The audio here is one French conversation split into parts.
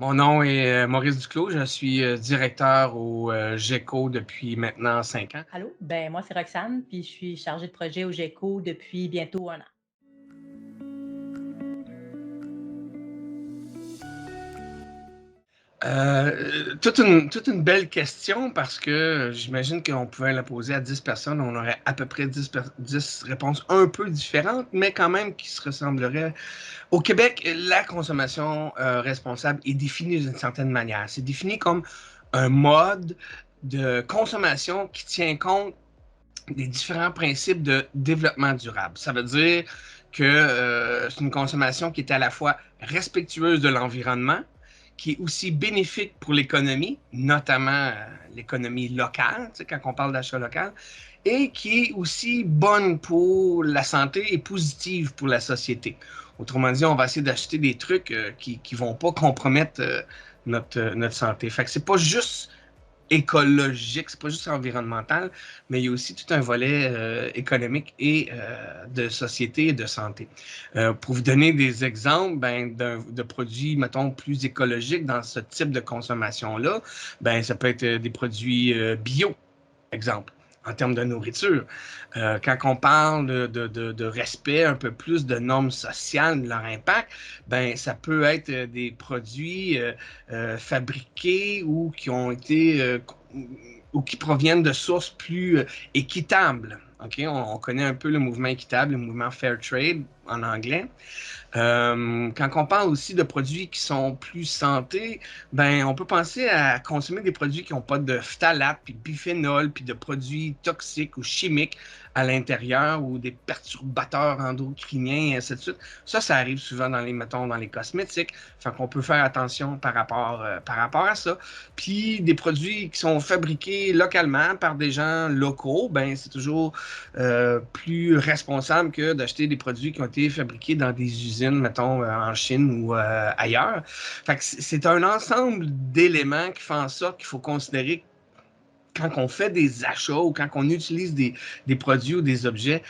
Mon nom est Maurice Duclos. Je suis directeur au GECO depuis maintenant 5 ans. Allô? Ben moi, c'est Roxane, puis je suis chargée de projet au GECO depuis bientôt un an. Toute une belle question parce que j'imagine qu'on pouvait la poser à 10 personnes. On aurait à peu près 10 réponses un peu différentes, mais quand même qui se ressembleraient. Au Québec, la consommation responsable est définie d'une certaine manière. C'est défini comme un mode de consommation qui tient compte des différents principes de développement durable. Ça veut dire que c'est une consommation qui est à la fois respectueuse de l'environnement, qui est aussi bénéfique pour l'économie, notamment l'économie locale, tu sais, quand on parle d'achat local, et qui est aussi bonne pour la santé et positive pour la société. Autrement dit, on va essayer d'acheter des trucs qui ne vont pas compromettre notre santé. Fait que c'est pas juste écologique, c'est pas juste environnemental, mais il y a aussi tout un volet économique et de société et de santé. Pour vous donner des exemples de produits, mettons, plus écologiques dans ce type de consommation-là, ça peut être des produits bio, exemple, en termes de nourriture. Quand on parle de respect un peu plus de normes sociales, de leur impact, ça peut être des produits fabriqués ou qui ont été ou qui proviennent de sources plus équitables. OK? On connaît un peu le mouvement équitable, le mouvement Fair Trade en anglais. Quand on parle aussi de produits qui sont plus santé, on peut penser à consommer des produits qui n'ont pas de phtalate, puis biphénol, puis de produits toxiques ou chimiques à l'intérieur ou des perturbateurs endocriniens, et ainsi de suite. Ça arrive souvent mettons, dans les cosmétiques. Fait qu'on peut faire attention par rapport à ça. Puis des produits qui sont fabriqués localement par des gens locaux, c'est toujours plus responsable que d'acheter des produits qui ont été fabriqués dans des usines, mettons, en Chine ou ailleurs. Fait que c'est un ensemble d'éléments qui font en sorte qu'il faut considérer quand on fait des achats ou quand on utilise des produits ou des objets,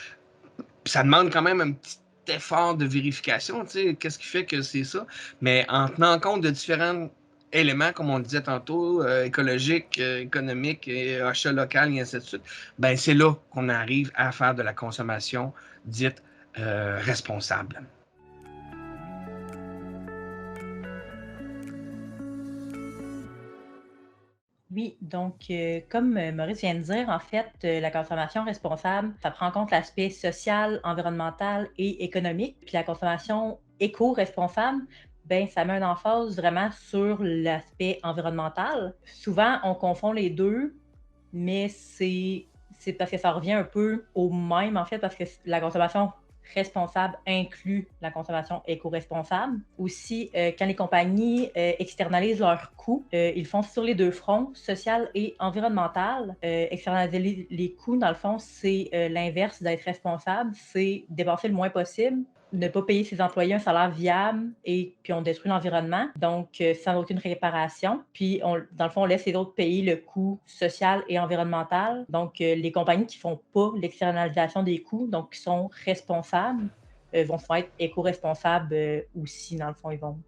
ça demande quand même un petit effort de vérification, tu sais, qu'est-ce qui fait que c'est ça, mais en tenant compte de différents éléments, comme on disait tantôt, écologiques, économiques, et achat local, et ainsi de suite, c'est là qu'on arrive à faire de la consommation dite responsable. Oui, donc comme Maurice vient de dire, en fait, la consommation responsable, ça prend en compte l'aspect social, environnemental et économique. Puis la consommation éco-responsable, ben ça met un emphase vraiment sur l'aspect environnemental. Souvent, on confond les deux, mais c'est parce que ça revient un peu au même, en fait, parce que la consommation responsable inclut la consommation éco-responsable. Aussi, quand les compagnies externalisent leurs coûts, ils font sur les deux fronts, social et environnemental. Externaliser les coûts, dans le fond, c'est l'inverse d'être responsable, c'est dépenser le moins possible, ne pas payer ses employés un salaire viable et puis on détruit l'environnement, donc sans aucune réparation. Puis, dans le fond, on laisse les autres payer le coût social et environnemental. Donc, les compagnies qui ne font pas l'externalisation des coûts, donc qui sont responsables, vont se faire être éco-responsables aussi, dans le fond, ils vont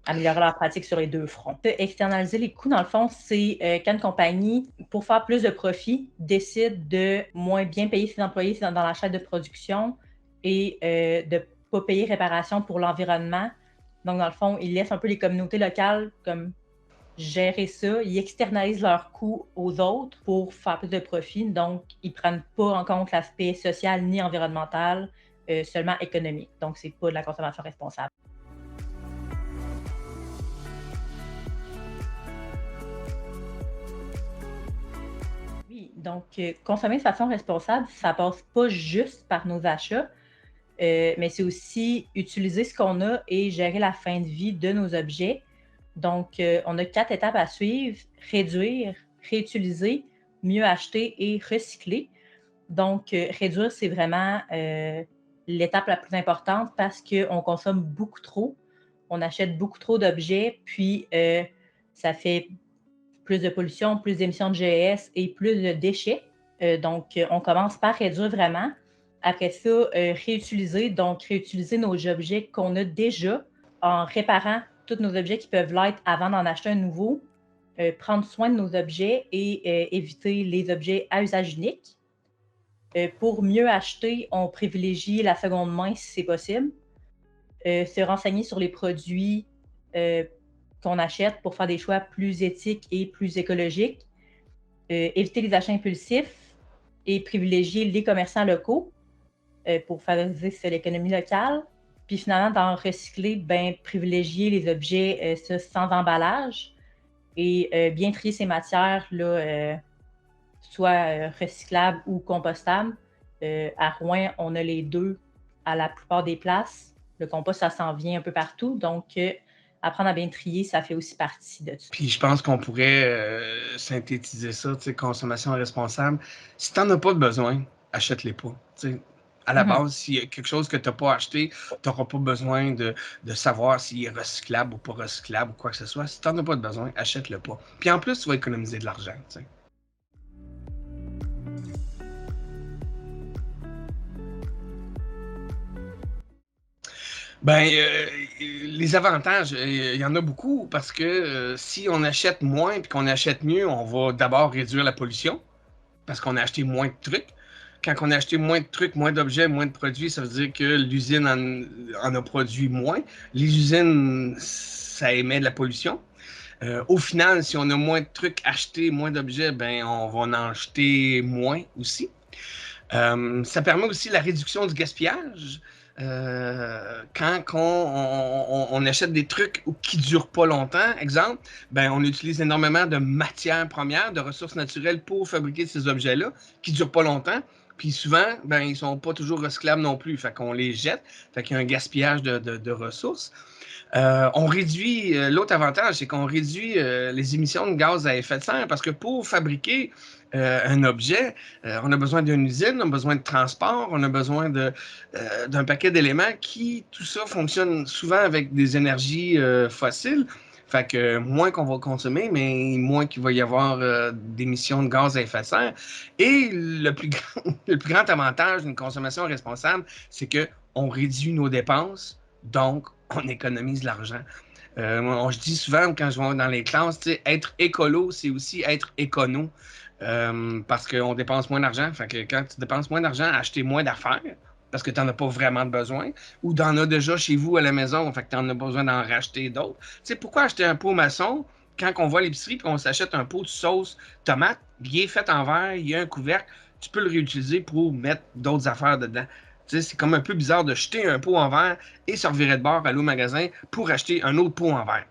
améliorer leurs pratiques sur les deux fronts. Externaliser les coûts, dans le fond, c'est quand une compagnie, pour faire plus de profit, décide de moins bien payer ses employés dans la chaîne de production et de pas payer réparation pour l'environnement. Donc, dans le fond, ils laissent un peu les communautés locales comme gérer ça. Ils externalisent leurs coûts aux autres pour faire plus de profit. Donc, ils ne prennent pas en compte l'aspect social ni environnemental, seulement économique. Donc, c'est pas de la consommation responsable. Oui, donc consommer de façon responsable, ça passe pas juste par nos achats, mais c'est aussi utiliser ce qu'on a et gérer la fin de vie de nos objets. Donc, on a 4 étapes à suivre: réduire, réutiliser, mieux acheter et recycler. Donc, réduire, c'est vraiment l'étape la plus importante parce qu'on consomme beaucoup trop. On achète beaucoup trop d'objets, puis ça fait plus de pollution, plus d'émissions de GES et plus de déchets. Donc, on commence par réduire vraiment. Après ça, réutiliser, donc réutiliser nos objets qu'on a déjà en réparant tous nos objets qui peuvent l'être avant d'en acheter un nouveau, prendre soin de nos objets et éviter les objets à usage unique. Pour mieux acheter, on privilégie la seconde main si c'est possible. Se renseigner sur les produits qu'on achète pour faire des choix plus éthiques et plus écologiques. Éviter les achats impulsifs et privilégier les commerçants locaux pour favoriser l'économie locale. Puis finalement, dans recycler, privilégier les objets sans emballage et bien trier ces matières, là, soit recyclables ou compostables. À Rouen, on a les deux à la plupart des places. Le compost, ça s'en vient un peu partout. Donc, apprendre à bien trier, ça fait aussi partie de ça. Puis je pense qu'on pourrait synthétiser ça, tu sais, consommation responsable. Si tu n'en as pas de besoin, achète-les pas. Tu sais. À la base, s'il y a quelque chose que tu n'as pas acheté, tu n'auras pas besoin de savoir s'il est recyclable ou pas recyclable ou quoi que ce soit. Si tu n'en as pas de besoin, achète-le pas. Puis en plus, tu vas économiser de l'argent. Tu sais. Les avantages, il y en a beaucoup parce que si on achète moins et qu'on achète mieux, on va d'abord réduire la pollution parce qu'on a acheté moins de trucs. Quand on a acheté moins de trucs, moins d'objets, moins de produits, ça veut dire que l'usine en a produit moins. Les usines, ça émet de la pollution. Au final, si on a moins de trucs achetés, moins d'objets, on va en acheter moins aussi. Ça permet aussi la réduction du gaspillage. Quand on achète des trucs qui ne durent pas longtemps, exemple, on utilise énormément de matières premières, de ressources naturelles pour fabriquer ces objets-là qui ne durent pas longtemps. Puis souvent, ils ne sont pas toujours recyclables non plus. Fait qu'on les jette. Fait qu'il y a un gaspillage de ressources. On réduit, l'autre avantage, c'est qu'on réduit les émissions de gaz à effet de serre parce que pour fabriquer un objet, on a besoin d'une usine, on a besoin de transport, on a besoin d'un paquet d'éléments qui, tout ça, fonctionne souvent avec des énergies fossiles. Fait que moins qu'on va consommer, mais moins qu'il va y avoir d'émissions de gaz à effet de serre. Et le plus grand avantage d'une consommation responsable, c'est qu'on réduit nos dépenses, donc on économise de l'argent. Je dis souvent quand je vais dans les classes, être écolo, c'est aussi être écono. Parce qu'on dépense moins d'argent. Fait que quand tu dépenses moins d'argent, acheter moins d'affaires parce que tu n'en as pas vraiment besoin ou tu en as déjà chez vous à la maison, fait que tu n'en as pas besoin d'en racheter d'autres. Tu sais, pourquoi acheter un pot maçon quand on va à l'épicerie et qu'on s'achète un pot de sauce tomate, bien fait en verre, il y a un couvercle, tu peux le réutiliser pour mettre d'autres affaires dedans. C'est comme un peu bizarre de jeter un pot en verre et se revirer de bord, aller au magasin pour acheter un autre pot en verre.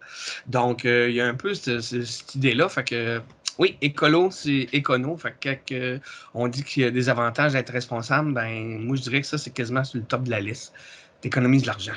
Donc, il y a un peu cette idée-là. Fait que, oui, écolo, c'est écono. Fait que quand on dit qu'il y a des avantages à être responsable, moi, je dirais que ça, c'est quasiment sur le top de la liste. T'économises de l'argent.